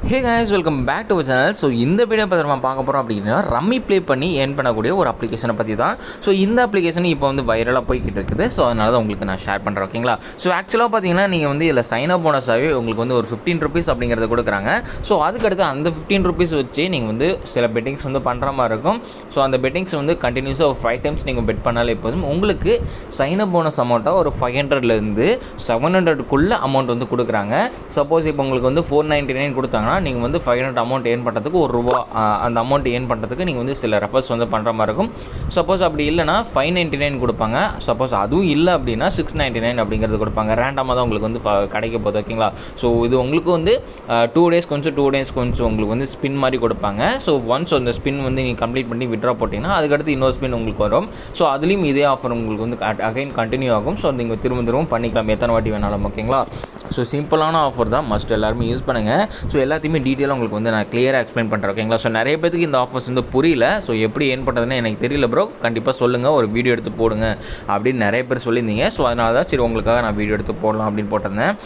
Hey guys, welcome back to channel. So இந்த video பார்த்து நம்ம பார்க்க போகிறோம் அப்படின்னா ரம்மி ப்ளே பண்ணி ஏர்ன் பண்ணக்கூடிய ஒரு அப்ளிகேஷனை பற்றி தான். ஸோ இந்த அப்ளிகேஷன் இப்போ வந்து வைரலாக போய்கிட்டு இருக்குது. ஸோ அதனால தான் உங்களுக்கு நான் ஷேர் பண்ணுறேன். ஓகேங்களா? ஸோ ஆக்சுவலாக பார்த்தீங்கன்னா நீங்கள் வந்து இதில் சைனப் போனஸாகவே உங்களுக்கு வந்து ஒரு 15 rupees அப்படிங்கிறத கொடுக்குறாங்க. ஸோ அதுக்கடுத்து அந்த 15 rupees வச்சு நீங்கள் வந்து சில பெட்டிங்ஸ் வந்து பண்ணுற மாதிரி இருக்கும். ஸோ அந்த பெட்டிங்ஸ் வந்து கண்டினியூஸாக ஒரு 5 times நீங்கள் பெட் பண்ணாலே போதும். உங்களுக்கு சைனப் போனஸ் அமௌண்ட்டாக ஒரு 500லேருந்து 700க்குள்ளே அமௌண்ட் வந்து கொடுக்குறாங்க. சப்போஸ் இப்போ உங்களுக்கு வந்து 499 கொடுத்தாங்கன்னா நீங்கள் வந்து 500 அமௌண்ட் ஏர்ன் பண்ணுறதுக்கு ₹1 அந்த அமௌண்ட் ஏர்ன் பண்ணுறதுக்கு நீங்கள் வந்து சில ரெஃபர்ஸ் வந்து பண்ணுற மாதிரி இருக்கும். சப்போஸ் அப்படி இல்லைனா 599 கொடுப்பாங்க. சப்போஸ் அதுவும் இல்லை அப்படின்னா 699 அப்படிங்கிறது கொடுப்பாங்க. ரேண்டமாக தான் உங்களுக்கு வந்து கிடைக்க போகுது. ஓகேங்களா? ஸோ இது உங்களுக்கு வந்து 2 days கொஞ்சம் உங்களுக்கு வந்து ஸ்பின் மாதிரி கொடுப்பாங்க. ஸோ ஒன்ஸ் அந்த ஸ்பின் வந்து நீங்கள் கம்ப்ளீட் பண்ணி விட்ரா போட்டிங்கன்னா அதுக்கடுத்து இன்னொரு ஸ்பின் உங்களுக்கு வரும். ஸோ அதுலேயும் இதே ஆஃபர் உங்களுக்கு வந்து அகைன் கண்டினியூ ஆகும். ஸோ நீங்கள் திரும்ப பண்ணிக்கலாம் எத்தனை வாட்டி வேணாலும். ஓகேங்களா? ஸோ சிம்பிளான ஆஃபர் தான், மஸ்ட் எல்லாருமே யூஸ் பண்ணுங்கள். ஸோ எல்லாத்தையுமே டீட்டெயிலாக உங்களுக்கு வந்து நான் கிளியராக எக்ஸ்பிளைன் பண்ணுறேன். ஓகேங்களா? ஸோ நிறைய பேருக்கு இந்த ஆஃபர்ஸ் வந்து புரியல. ஸோ எப்படி ஏர்ன் பண்ணுறதுன்னு எனக்கு தெரியல ப்ரோ, கண்டிப்பாக சொல்லுங்கள், ஒரு வீடியோ எடுத்து போடுங்க அப்படின்னு நிறைய பேர் சொல்லியிருந்தீங்க. ஸோ அதனால தான் சரி உங்களுக்காக நான் வீடியோ எடுத்து போடலாம் அப்படின்னு போட்டிருந்தேன்.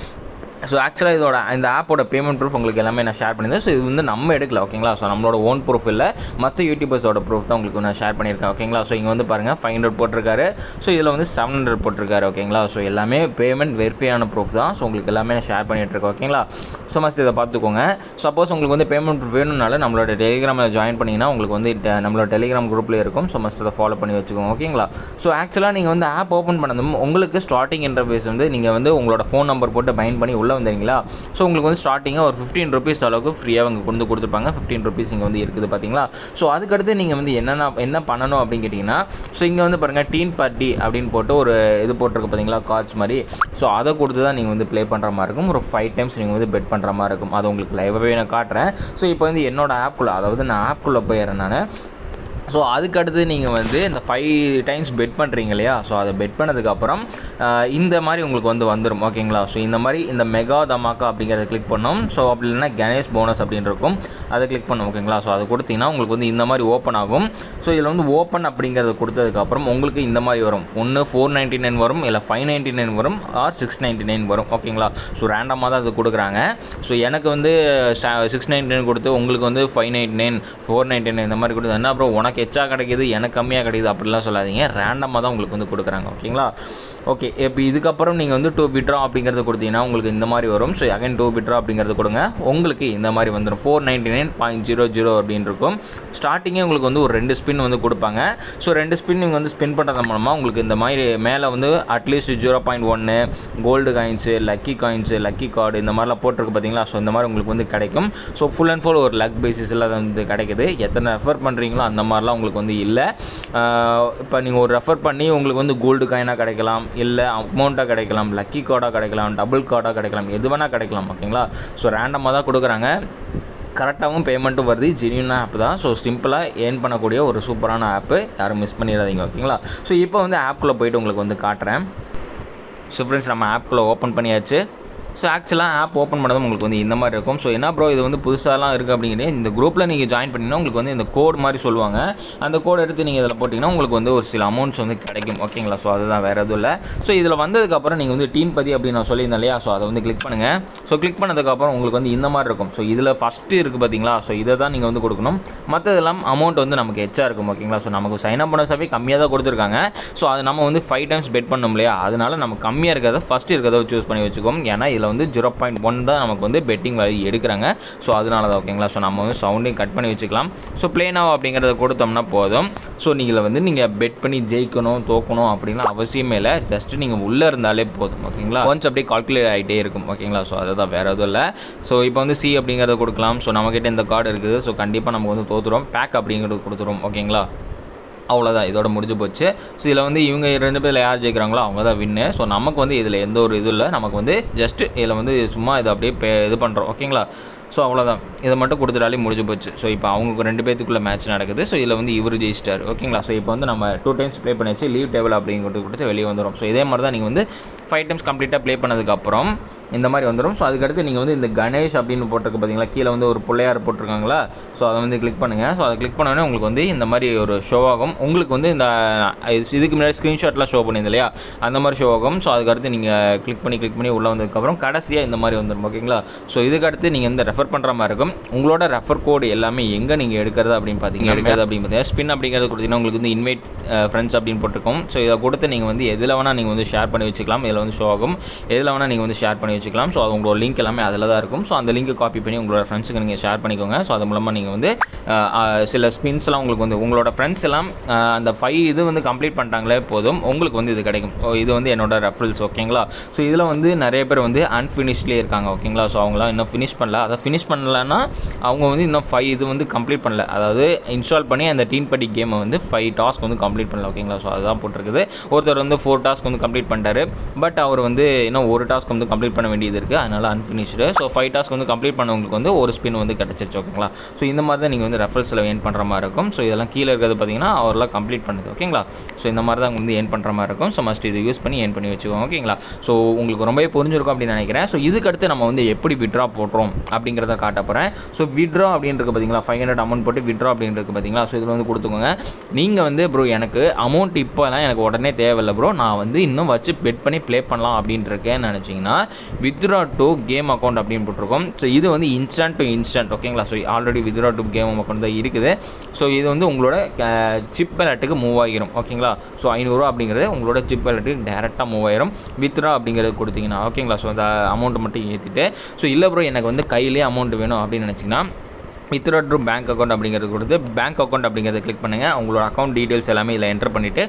ஸோ ஆக்சுவலாக இந்த ஆப்போட பேமெண்ட் ப்ரூஃப் உங்களுக்கு எல்லாமே நான் ஷேர் பண்ணியிருந்தேன். ஸோ இது வந்து நம்ம எடுக்கல. ஓகேங்களா? ஸோ நம்மளோட ஓன் ப்ரூஃப் இல்லை, மற்ற யூடியூபர்ஸோட ப்ரூஃப் தான் உங்களுக்கு நான் ஷேர் பண்ணியிருக்கேன். ஓகேங்களா? ஸோ இங்கே வந்து பாருங்கள் 500 போட்டிருக்காரு. ஸோ இதில் வந்து 700 போட்டிருக்காரு. ஓகேங்களா? ஸோ எல்லாமே பேமெண்ட் வெரிஃபையான ப்ரூஃப் தான். ஸோ உங்களுக்கு எல்லாமே நான் ஷேர் பண்ணிகிட்ருக்கேன். ஓகேங்களா? ஸோ மஸ்ட் இதை பார்த்துக்கோங்க. சப்போஸ் உங்களுக்கு வந்து பேமெண்ட் ப்ரூஃப் வேணும்னால நம்மளோட டெலிகிராமில் ஜாயின் பண்ணிங்கன்னா உங்களுக்கு வந்து நம்மளோட டெலிகிராம் குரூப்பில் இருக்கும். ஸோ மஸ்ட் அதை ஃபாலோ பண்ணி வச்சுக்கோங்க. ஓகேங்களா? ஸோ ஆக்சுவலாக நீங்கள் வந்து ஆப் ஓப்பன் பண்ணதும் உங்களுக்கு ஸ்டார்டிங் இன்டர்ஃபேஸ் வந்து நீங்கள் வந்து உங்களோட ஃபோன் நம்பர் போட்டு பைண்ட் பண்ணி உள்ளே வந்தீங்களா? ஸோ உங்களுக்கு வந்து ஸ்டார்டிங்காக ஒரு 15 rupees அளவுக்கு ஃப்ரீயாக இங்கே கொடுத்துருப்பாங்க. 15 rupees இங்கே வந்து இருக்குது பார்த்தீங்களா? ஸோ அதுக்கடுத்து நீங்கள் வந்து என்ன பண்ணணும் அப்படின்னு கேட்டிங்கன்னா, ஸோ இங்கே வந்து பாருங்கள் டீன் பார்ட்டி அப்படின்னு போட்டு ஒரு இது போட்டிருக்கு பார்த்தீங்களா, கார்ட்ஸ் மாதிரி. ஸோ அதை கொடுத்து தான் நீங்கள் வந்து ப்ளே பண்ணுற மாதிரி இருக்கும். ஒரு 5 times நீங்கள் வந்து பெட் பண்ணுற மாதிரி இருக்கும். அது உங்களுக்கு லைவாகவே நான் காட்டுறேன். ஸோ இப்போ வந்து என்னோட ஆப்குள்ளே, அதாவது நான் ஆப்குள்ளே போயிடுறேன் நான். ஸோ அதுக்கடுத்து நீங்கள் வந்து இந்த 5 times பெட் பண்ணுறீங்க இல்லையா? ஸோ அதை பெட் பண்ணதுக்கப்புறம் இந்த மாதிரி உங்களுக்கு வந்து வந்துடும். ஓகேங்களா? ஸோ இந்த மாதிரி இந்த மெகா தமாக்கா அப்படிங்கிறத கிளிக் பண்ணோம். ஸோ அப்படி இல்லைன்னா கணேஷ் போனஸ் அப்படின்னு இருக்கும், அதை கிளிக் பண்ணோம். ஓகேங்களா? ஸோ அதை கொடுத்தீங்கன்னா உங்களுக்கு வந்து இந்த மாதிரி ஓப்பன் ஆகும். ஸோ இதில் வந்து ஓப்பன் அப்படிங்கிறத கொடுத்ததுக்கப்புறம் உங்களுக்கு இந்த மாதிரி வரும். ஒன்று 499 வரும், இல்லை 599 வரும், ஆர் 699 வரும். ஓகேங்களா? ஸோ ரேண்டமாக தான் அது கொடுக்குறாங்க. ஸோ எனக்கு வந்து 699 கொடுத்து உங்களுக்கு வந்து 599 499 இந்த மாதிரி கொடுத்து என்ன அப்புறம் உனக்கு எச்சா கிடைக்கிது எனக்கு கம்மியாக கிடைக்குது அப்படிலாம் சொல்லாதீங்க. ரேண்டமாக தான் உங்களுக்கு வந்து கொடுக்குறாங்க. ஓகேங்களா? ஓகே, இப்போ இதுக்கப்புறம் நீங்கள் வந்து 2 விட்ரா அப்படிங்கிறது கொடுத்தீங்கன்னா உங்களுக்கு இந்த மாதிரி வரும். ஸோ அகைன் 2 விட்ரா அப்படிங்கிறது கொடுங்க, உங்களுக்கு இந்த மாதிரி வந்துடும். 499.00 அப்படின்னு இருக்கும். ஸ்டார்டிங்கே உங்களுக்கு வந்து ஒரு 2 ஸ்பின் வந்து கொடுப்பாங்க. ஸோ 2 ஸ்பின் நீங்கள் வந்து ஸ்பின் பண்ணுறது மூலமாக உங்களுக்கு இந்த மாதிரி மேலே வந்து at least 0.1 gold coins, lucky coins, lucky card இந்த மாதிரிலாம் போட்டிருக்கு பார்த்தீங்களா? ஸோ இந்த மாதிரி உங்களுக்கு வந்து கிடைக்கும். ஸோ ஃபுல் அண்ட் ஃபுல் ஒரு லக் பேசிஸில் அது வந்து கிடைக்குது. எத்தனை ரெஃபர் பண்ணுறீங்களோ அந்த மாதிரிலாம் உங்களுக்கு வந்து இல்லை. இப்போ நீங்கள் ஒரு ரெஃபர் பண்ணி உங்களுக்கு வந்து கோல்டு காயினாக கிடைக்கலாம், இல்லை அமௌண்ட்டாக கிடைக்கலாம், லக்கி கார்டாக கிடைக்கலாம், டபுள் கார்டாக கிடைக்கலாம், எது வேணால் கிடைக்கலாம். ஓகேங்களா? ஸோ ரேண்டமாக தான் கொடுக்குறாங்க. கரெக்டாகவும் பேமெண்ட்டும் வருது. ஜென்யூனாக ஆப் தான். ஸோ சிம்பிளாக ஏர்ன் பண்ணக்கூடிய ஒரு சூப்பரான ஆப்பு, யாரும் மிஸ் பண்ணிடாதீங்க. ஓகேங்களா? ஸோ இப்போ வந்து ஆப்குள்ளே போய்ட்டு உங்களுக்கு வந்து காட்டுறேன். ஸோ ஃப்ரெண்ட்ஸ், நம்ம ஆப்குள்ளே ஓப்பன் பண்ணியாச்சு. ஸோ ஆக்சுவலாக ஆப் ஓப்பன் பண்ணதும் உங்களுக்கு வந்து இந்த மாதிரி இருக்கும். ஸோ என்ன ப்ரோ இது வந்து புதுசாலாம் இருக்குது அப்படிங்கிறது, இந்த குரூப்பில் நீங்கள் ஜாயின் பண்ணிங்கன்னா உங்களுக்கு வந்து இந்த கோட் மாதிரி சொல்லுவாங்க. அந்த கோட் எடுத்து நீங்கள் இதில் போட்டிங்கன்னா உங்களுக்கு வந்து ஒரு சில அமௌண்ட்ஸ் வந்து கிடைக்கும். ஓகேங்களா? ஸோ அதுதான், வேறு எதுவும் இல்லை. ஸோ இதில் வந்ததுக்கப்புறம் நீங்கள் வந்து டீன் பதி அப்படின்னு நான் சொல்லியிருந்தேன் இல்லையா? ஸோ அதை வந்து கிளிக் பண்ணுங்கள். ஸோ கிளிக் பண்ணதுக்கப்புறம் உங்களுக்கு வந்து இந்த மாதிரி இருக்கும். ஸோ இதில் ஃபஸ்ட்டு இருக்குது பார்த்தீங்களா? ஸோ இதை தான் நீங்கள் வந்து கொடுக்கணும். மற்றதெல்லாம் அமௌண்ட் வந்து நமக்கு எச்சா இருக்கும். ஓகேங்களா? ஸோ நமக்கு சைனப் போனஸாகவே கம்மியாக தான் கொடுத்துருக்காங்க. ஸோ அது நம்ம வந்து 5 times பெட் பண்ணோம் இல்லையா? அதனால நம்ம கம்மியாக இருக்கிறத ஃபஸ்ட்டு இருக்கிறத சூஸ் பண்ணி வச்சுக்கோம். ஏன்னா இதில் வந்து 0.1 தான் நமக்கு வந்து பெட்டிங் வேல்யூ எடுக்கிறாங்க. ஸோ அதனால தான். ஓகேங்களா? ஸோ நம்ம வந்து சவுண்டையும் கட் பண்ணி வச்சுக்கலாம். ஸோ ப்ளே நவ் அப்படிங்கிறத கொடுத்தோம்னா போதும். ஸோ நீங்கள் பெட் பண்ணி ஜெயிக்கணும் தோக்கணும் அப்படின்னு அவசியமே இல்லை. ஜஸ்ட் நீங்கள் உள்ளே இருந்தாலே போதும். ஓகேங்களா? ஒன்ஸ் அப்படியே கால்குலேட் ஆகிட்டே இருக்கும். ஓகேங்களா? ஸோ அதுதான், வேறு எதுவும் இல்லை. ஸோ இப்போ வந்து சி அப்படிங்கிறத கொடுக்கலாம். ஸோ நம்மக்கிட்ட இந்த கார்டு இருக்குது. ஸோ கண்டிப்பாக நமக்கு வந்து தோற்றுரும். பேக் அப்படிங்கிறது கொடுத்துரும். ஓகேங்களா? அவ்வளோதான், இதோட முடிஞ்சு போச்சு. ஸோ இதில் வந்து இவங்க 2 பேரில் யார் ஜெயிக்கிறாங்களோ அவங்க தான் வின்னு. ஸோ நமக்கு வந்து இதில் எந்த ஒரு இது இல்லை. நமக்கு வந்து ஜஸ்ட் இதில் வந்து சும்மா இதை அப்படியே இது பண்ணுறோம். ஓகேங்களா? ஸோ அவ்வளோதான், இதை மட்டும் கொடுத்துட்டாலே முடிஞ்சு போச்சு. ஸோ இப்போ அவங்க 2 பேத்துக்குள்ளே மேட்ச் நடக்குது. ஸோ இதில் வந்து இவர் ஜெயிச்சிட்டார். ஓகேங்களா? ஸோ இப்போ வந்து நம்ம 2 times ப்ளே பண்ணியாச்சு. லீவ் டேபிள் அப்படிங்கிறது கொடுத்து வெளியே வந்துடும். ஸோ இதே மாதிரி தான் நீங்கள் வந்து 5 times கம்ப்ளீட்டாக ப்ளே பண்ணதுக்கப்புறம் இந்த மாதிரி வந்துடும். ஸோ அதுக்கடுத்து நீங்கள் வந்து இந்த கணேஷ் அப்படின்னு போட்டிருக்கு பார்த்தீங்களா, கீழே வந்து ஒரு பிள்ளையார் போட்டிருக்காங்களா, ஸோ அதை வந்து கிளிக் பண்ணுங்கள். ஸோ அதை கிளிக் பண்ணோடனே உங்களுக்கு வந்து இந்த மாதிரி ஒரு ஷோ ஆகும். உங்களுக்கு வந்து இந்த இதுக்கு முன்னாடி ஸ்க்ரீன்ஷாட்லாம் ஷோ பண்ணியிருந்தது இல்லையா, அந்த மாதிரி ஷோ ஆகும். ஸோ அதுக்கடுத்து நீங்கள் கிளிக் பண்ணி உள்ளே வந்ததுக்கப்புறம் கடைசியாக இந்த மாதிரி வந்துடும். ஓகேங்களா. ஸோ இதுக்கடுத்து நீங்கள் வந்து ரெஃபர் பண்ணுற மாதிரி இருக்கும். உங்களோட ரெஃபர் கோடு எல்லாமே எங்கே நீங்கள் எடுக்கிறது அப்படின்னு பார்த்தீங்கன்னா ஸ்பின் அப்படிங்கிறது கொடுத்தீங்கன்னா உங்களுக்கு வந்து இன்வைட் ஃப்ரெண்ட்ஸ் அப்படின்னு போட்டிருக்கோம். ஸோ இதை கொடுத்து நீங்கள் வந்து எதில் வேணால் நீங்கள் வந்து ஷேர் பண்ணி வச்சுக்கலாம். இதில் வந்து ஷோ ஆகும். எதில் வேணால் நீங்கள் வந்து ஷேர் பண்ணி வச்சுக்கலாம். ஸோ அது உங்களோட லிங்க் எல்லாமே அதில் தான் இருக்கும். ஸோ அந்த லிங்க் காப்பி பண்ணி உங்களோட ஃப்ரெண்ட்ஸுக்கு நீங்கள் ஷேர் பண்ணிக்கோங்க. ஸோ அது மூலமாக நீங்கள் வந்து சில ஸ்பின்ஸ்லாம் உங்களுக்கு வந்து உங்களோட ஃப்ரெண்ட்ஸ் எல்லாம் அந்த 5 இது வந்து கம்ப்ளீட் பண்ணிட்டாங்களே போதும், உங்களுக்கு வந்து இது கிடைக்கும். இது வந்து என்னோட ரெஃபரல்ஸ். ஓகேங்களா. ஸோ இதில் வந்து நிறைய பேர் வந்து அன்ஃபினிஷ்லேயே இருக்காங்க. ஓகேங்களா. ஸோ அவங்களாம் இன்னும் ஃபினிஷ் பண்ணல. அதை ஃபினிஷ் பண்ணலன்னா அவங்க வந்து இன்னும் 5 இது வந்து கம்ப்ளீட் பண்ணல. அதாவது இன்ஸ்டால் பண்ணி அந்த டீன் பட்டி கேமை வந்து 5 டாஸ்க் வந்து கம்ப்ளீட் பண்ணல. ஓகேங்களா. ஸோ அதுதான் போட்டிருக்குது. ஒருத்தர் வந்து 4 டாஸ்க் வந்து கம்ப்ளீட் பண்ணிட்டாரு. பட் அவர் வந்து இன்னும் ஒரு டாஸ்க் வந்து கம்ப்ளீட் பண்ண வேண்டியது இருக்குது. அதனால் அன்ஃபினிஷ்டு. ஸோ 5 டாஸ்க் வந்து கம்ப்ளீட் பண்ணவங்களுக்கு வந்து ஒரு ஸ்பின் வந்து கிடச்சிருச்சு. ஓகேங்களா. ஸோ இந்த மாதிரி தான் நீங்கள் வந்து ரெஃபரல்ஸில் ஏர்ன் பண்ணுற மாதிரி இருக்கும். ஸோ இதெல்லாம் கீழே இருக்கிறது பார்த்தீங்கன்னா அவரெல்லாம் கம்ப்ளீட் பண்ணுது. ஓகேங்களா. ஸோ இந்த மாதிரி தான் வந்து ஏர்ன் பண்ணுற மாதிரி இருக்கும். ஸோ மஸ்ட் இது யூஸ் பண்ணி ஏர்ன் பண்ணி வச்சுக்கோங்க. ஓகேங்களா. ஸோ உங்களுக்கு ரொம்பவே புரிஞ்சிருக்கும் அப்படின்னு நினைக்கிறேன். ஸோ இதுக்கடுத்து நம்ம வந்து எப்படி விட்ரா போடுறோம் அப்படிங்கிறத காட்ட போகிறேன். ஸோ விட்ரா அப்படின்றது பார்த்தீங்களா 500 அமௌண்ட் போட்டு விட்ரா அப்படின்றது பார்த்தீங்களா. ஸோ இதில் வந்து கொடுத்துக்கோங்க. நீங்கள் வந்து ப்ரோ எனக்கு அமௌண்ட் இப்போலாம் எனக்கு உடனே தேவையில்லை ப்ரோ, நான் வந்து இன்னும் வச்சு பெட் பண்ணி ப்ளே பண்ணலாம் அப்படின்ட்டு இருக்கேன்னு நினச்சிங்கன்னா வித்ரா டு கேம் அக்கௌண்ட் அப்படின்னு போட்டிருக்கோம். ஸோ இது வந்து இன்ஸ்டன்ட் டு இன்ஸ்டன்ட். ஓகேங்களா. So already withdraw to game account தான் இருக்குது. ஸோ இது வந்து உங்களோட சிப் வேலெட்டுக்கு மூவ் ஆகிரும். ஓகேங்களா. ஸோ 500 ரூபா அப்படிங்கிறது உங்களோட சிப் வேலெட்டுக்கு டேரெக்டாக மூவ் ஆயிரும். வித்ரா அப்படிங்கிறது கொடுத்தீங்கன்னா. ஓகேங்களா. ஸோ அந்த அமௌண்ட்டை மட்டும் ஏற்றிட்டு ஸோ இல்லை ப்ரோ எனக்கு வந்து கையிலே அமௌண்ட் வேணும் அப்படின்னு நினச்சிங்கன்னா வித்ரா டு பேங்க் அக்கௌண்ட் அப்படிங்கிறது கொடுத்து பேங்க் அக்கௌண்ட் அப்படிங்கிறத கிளிக் பண்ணுங்கள். உங்களோட அக்கௌண்ட் டீட்டெயில்ஸ் எல்லாமே இதில் என்டர் பண்ணிவிட்டு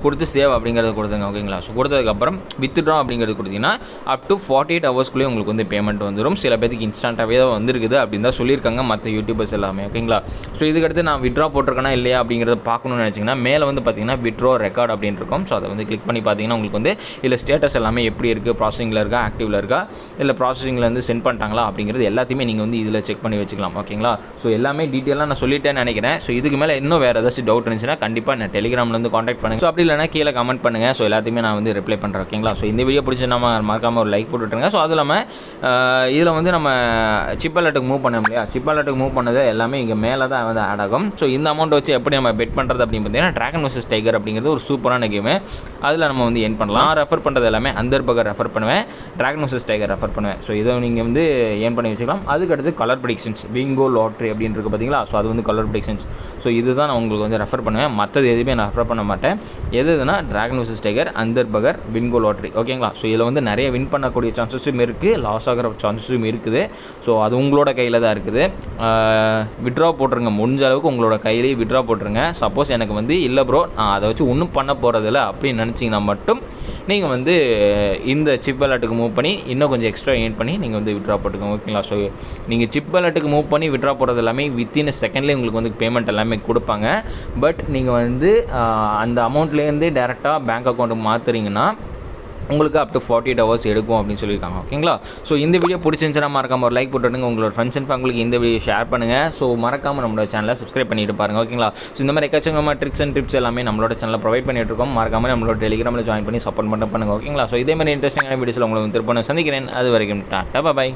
கொடுத்து சேவ் அப்படிங்கிறத கொடுத்துங்க. ஓகேங்களா. ஸோ கொடுத்ததுக்கப்புறம் வித்ட்ரா அப்படிங்கிறது கொடுத்தீங்கன்னா அப் டு 48 ஹவர்ஸ்க்குள்ளேயே உங்களுக்கு வந்து பேமெண்ட் வந்துடும். சில பேருக்கு இன்ஸ்டன்ட்டாகவே தான் வந்துருக்குது அப்படின்னு தான் சொல்லியிருக்காங்க மற்ற யூடியூபர்ஸ் எல்லாமே. ஓகேங்களா. ஸோ இதுக்கடுத்து நான் வித்ட்ரா போட்டிருக்கேன்னா இல்லையா அப்படிங்கிறத பார்க்கணும்னு நினச்சிங்கன்னா மேலே வந்து பார்த்தீங்கன்னா வித்ட்ரா ரெக்கார்ட் அப்படின்னு இருக்கும். ஸோ அதை வந்து கிளிக் பண்ணி பார்த்தீங்கன்னா உங்களுக்கு வந்து இதில் ஸ்டேட்டஸ் எல்லாமே எப்படி இருக்குது, ப்ராசஸிங்கில் இருக்கா, ஆக்டிவில் இருக்கா, இல்லை ப்ராசஸிங்கில் வந்து சென்ட் பண்ணிட்டாங்களா அப்படிங்கிறது எல்லாத்தையுமே நீங்கள் வந்து இதில் செக் பண்ணி வச்சுக்கலாம். ஓகேங்களா. ஸோ எல்லாமே டீட்டெயிலாக நான் சொல்லிட்டேன்னு நினைக்கிறேன். ஸோ இதுக்கு மேலே இன்னும் வேறு ஏதாச்சும் டவுட் இருந்துச்சுன்னா கண்டிப்பாக நான் டெலிகிராமில் வந்து காண்டாக்ட் பண்ணுங்கள். ஸோ அப்படி இல்லைனா கீழே கமெண்ட் பண்ணுங்கள். ஸோ எல்லாத்தையுமே நான் வந்து ரிப்ளை பண்ணுறேன். ஓகேங்களா. ஸோ இந்த வீடியோ பிடிச்சா மறக்காமல் ஒரு லைக் போட்டுவிட்டுருங்க. ஸோ அது இல்லாமல் இதில் வந்து நம்ம சிப் வாலெட்டுக்கு மூவ் பண்ண முடியாது. சிப் வாலெட்டுக்கு மூவ் பண்ணது எல்லாமே இங்கே மேலே தான் வந்து ஆட் ஆகும். ஸோ இந்த அமௌண்ட் வச்சு எப்படி நம்ம பெட் பண்ணுறது அப்படின்னு பார்த்தீங்கன்னா டிராகன் vs டைகர் அப்படிங்கிறது ஒரு சூப்பரான கேமு. அதில் நம்ம வந்து ஏர்ன் பண்ணலாம். நான் ரெஃபர் பண்ணுறது எல்லாமே அந்தர் பகர் ரெஃபர் பண்ணுவேன், டிராகன் vs டைகர் ரெஃபர் பண்ணுவேன். ஸோ இதை நீங்கள் வந்து ஏர்ன் பண்ணி வச்சுக்கலாம். அதுக்கடுத்து கலர் ப்ரெடிக்ஷன்ஸ் பிங்கோ லாட்ரி அப்படின்னு இருக்குது பார்த்தீங்களா. ஸோ அது வந்து கலர் ப்ரெடிக்ஷன்ஸ். ஸோ இதுதான் நான் உங்களுக்கு வந்து ரெஃபர் பண்ணுவேன். மற்றது எதுவுமே நான் ரெஃபர் பண்ண மாட்டேன். எதுனா dragon vs tiger, Andar Bahar, bingo lottery. ஓகேங்களா. ஸோ இதில் வந்து நிறைய வின் பண்ணக்கூடிய சான்சஸும் இருக்குது, லாஸ் ஆகிற சான்சஸும் இருக்குது. ஸோ அது உங்களோட கையில் தான் இருக்குது. விட்ரா போட்டுருங்க. முடிஞ்ச அளவுக்கு உங்களோட கையிலேயே விட்ரா போட்டுருங்க. சப்போஸ் எனக்கு வந்து இல்லை ப்ரோ நான் அதை வச்சு ஒன்றும் பண்ண போகிறதில்ல அப்படின்னு நினச்சிங்கன்னா மட்டும் நீங்கள் வந்து இந்த சிப் வாலெட்டுக்கு மூவ் பண்ணி இன்னும் கொஞ்சம் எக்ஸ்ட்ரா ஏர்ன் பண்ணி நீங்கள் வந்து விட்ரா போட்டுக்கோங்க. ஓகேங்களா. ஸோ நீங்கள் சிப் வாலெட்டுக்கு மூவ் பண்ணி விட்ரா போகிறது எல்லாமே வித்தின் செகண்ட்லேயே உங்களுக்கு வந்து பேமெண்ட் எல்லாமே கொடுப்பாங்க. பட் நீங்கள் வந்து அந்த அமௌண்ட்லேருந்து டேரெக்டாக பேங்க் அக்கௌண்ட்டுக்கு மாற்றுறீங்கன்னா உங்களுக்கு அப் டு 48 ஹவர்ஸ் எடுக்கும் அப்படின்னு சொல்லியிருக்காங்க. ஓகேங்களா. ஸோ இந்த வீடியோ பிடிச்சிருந்துச்சுன்னா மறக்காமல் ஒரு லைக் போட்டுருங்க. உங்களோட ஃப்ரெண்ட்ஸ் அண்ட் ஃபேமிலிக்கு இந்த வீடியோ ஷேர் பண்ணுங்கள். ஸோ மறக்காமல் நம்மளோட சேனலை சப்ஸ்கிரைப் பண்ணிட்டு பாருங்கள். ஓகேங்களா. ஸோ இந்த மாதிரி எக்கச்சக்கமாக ட்ரிக்ஸ் அண்ட் டிப்ஸ் எல்லாமே நம்மளோட சேனலில் ப்ரொவைட் பண்ணிட்டு இருக்கோம். மறக்காமல் நம்மளோட டெலிகிராமில் ஜாயின் பண்ணி சப்போர்ட் பண்ணுங்கள். ஓகேங்களா. ஸோ இதே மாதிரி இன்ட்ரெஸ்டிங்கான வீடியோஸில் உங்களை திருப்பி சந்திக்கிறேன். அது வரைக்கும் டாட்டா பாய்.